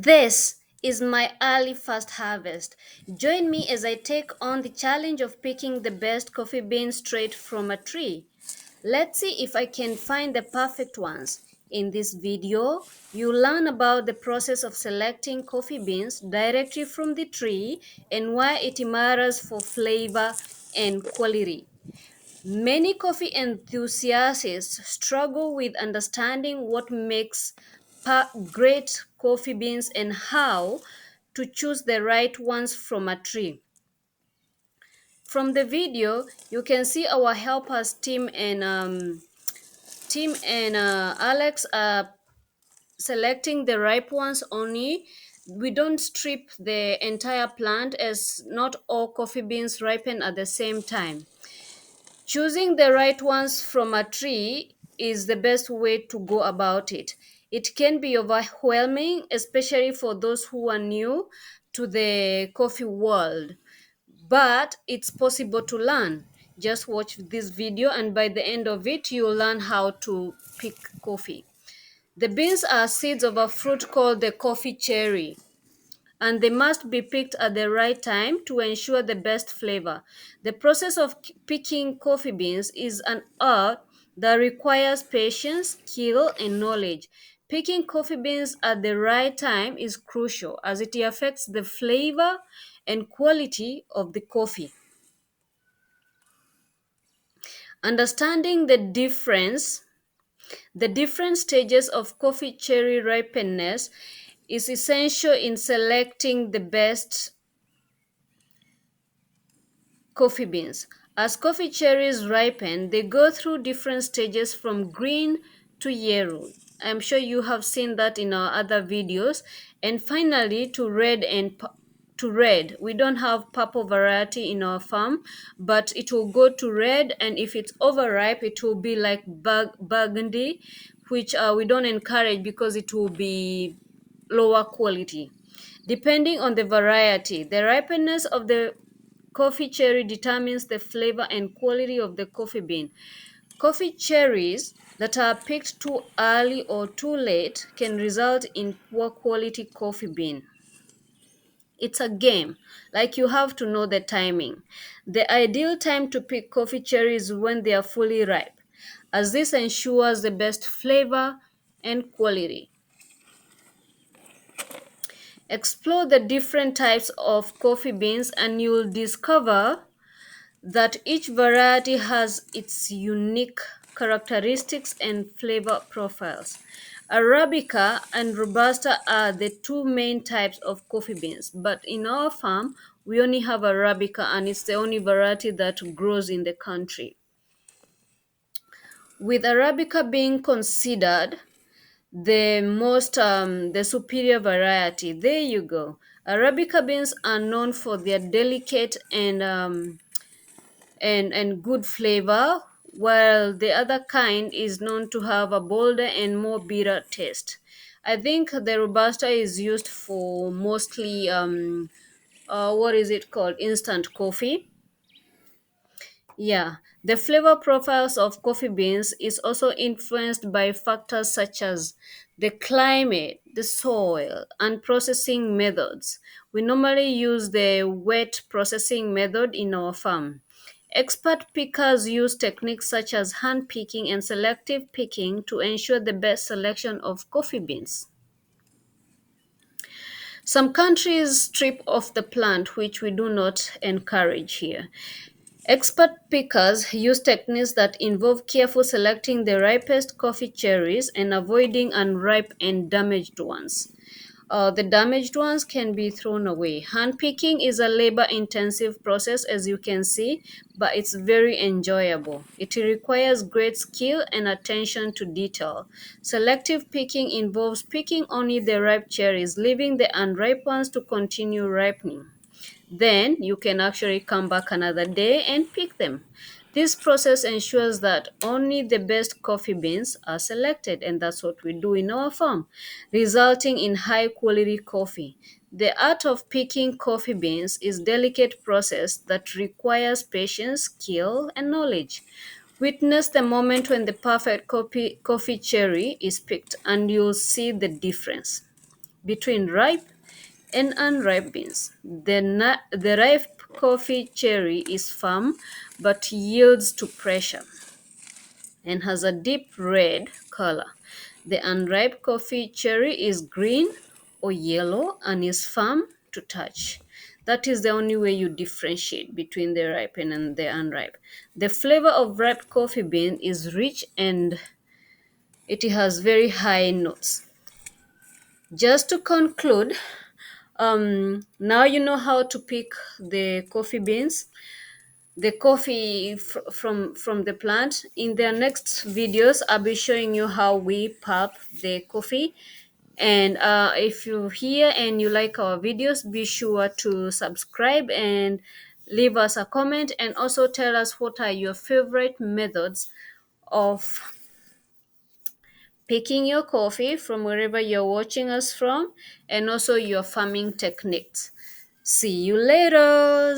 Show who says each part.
Speaker 1: This is my early first harvest. Join me as I take on the challenge of picking the best coffee beans straight from a tree. Let's see if I can find the perfect ones. In this video, you learn about the process of selecting coffee beans directly from the tree and why it matters for flavor and quality. Many coffee enthusiasts struggle with understanding what makes great coffee beans and how to choose the right ones from a tree. From the video, you can see our helpers Tim and Alex are selecting the ripe ones only. We don't strip the entire plant as not all coffee beans ripen at the same time. Choosing the right ones from a tree is the best way to go about it. It can be overwhelming, especially for those who are new to the coffee world, but it's possible to learn. Just watch this video, and by the end of it, you'll learn how to pick coffee. The beans are seeds of a fruit called the coffee cherry, and they must be picked at the right time to ensure the best flavor. The process of picking coffee beans is an art that requires patience, skill, and knowledge. Picking coffee beans at the right time is crucial as it affects the flavor and quality of the coffee. Understanding the different stages of coffee cherry ripeness is essential in selecting the best coffee beans. As coffee cherries ripen, they go through different stages from green to yellow. I'm sure you have seen that in our other videos. And finally, to red. We don't have purple variety in our farm, but it will go to red, and if it's overripe, it will be like burgundy, which we don't encourage because it will be lower quality. Depending on the variety, the ripeness of the coffee cherry determines the flavor and quality of the coffee bean. Coffee cherries that are picked too early or too late can result in poor quality coffee bean. It's a game, like you have to know the timing. The ideal time to pick coffee cherries is when they are fully ripe, as this ensures the best flavor and quality. Explore the different types of coffee beans and you'll discover that each variety has its unique characteristics and flavor profiles. Arabica and Robusta are the two main types of coffee beans, but in our farm, we only have Arabica and it's the only variety that grows in the country. With Arabica being considered the superior variety, there you go. Arabica beans are known for their delicate and good flavor, while the other kind is known to have a bolder and more bitter taste. I think the Robusta is used for mostly what is it called? Instant coffee. Yeah, the flavor profiles of coffee beans is also influenced by factors such as the climate, the soil, and processing methods. We normally use the wet processing method in our farm. Expert pickers use techniques such as hand picking and selective picking to ensure the best selection of coffee beans. Some countries strip off the plant, which we do not encourage here. Expert pickers use techniques that involve careful selecting the ripest coffee cherries and avoiding unripe and damaged ones. The damaged ones can be thrown away. Hand picking is a labor intensive process, as you can see, but it's very enjoyable. It requires great skill and attention to detail. Selective picking involves picking only the ripe cherries, leaving the unripe ones to continue ripening. Then you can actually come back another day and pick them. This process ensures that only the best coffee beans are selected, and that's what we do in our farm, resulting in high quality coffee. The art of picking coffee beans is a delicate process that requires patience, skill, and knowledge. Witness the moment when the perfect coffee cherry is picked, and you'll see the difference. between ripe and unripe beans. The ripe coffee cherry is firm but yields to pressure and has a deep red color. The unripe coffee cherry is green or yellow and is firm to touch. That is the only way you differentiate between the ripe and the unripe. The flavor of ripe coffee bean is rich and it has very high notes. Just to conclude, now you know how to pick the coffee beans, the coffee from the plant. In the next videos, I'll be showing you how we pulp the coffee. And if you're here and you like our videos, be sure to subscribe and leave us a comment, and also tell us what are your favorite methods of picking your coffee from wherever you're watching us from, and also your farming techniques. See you later.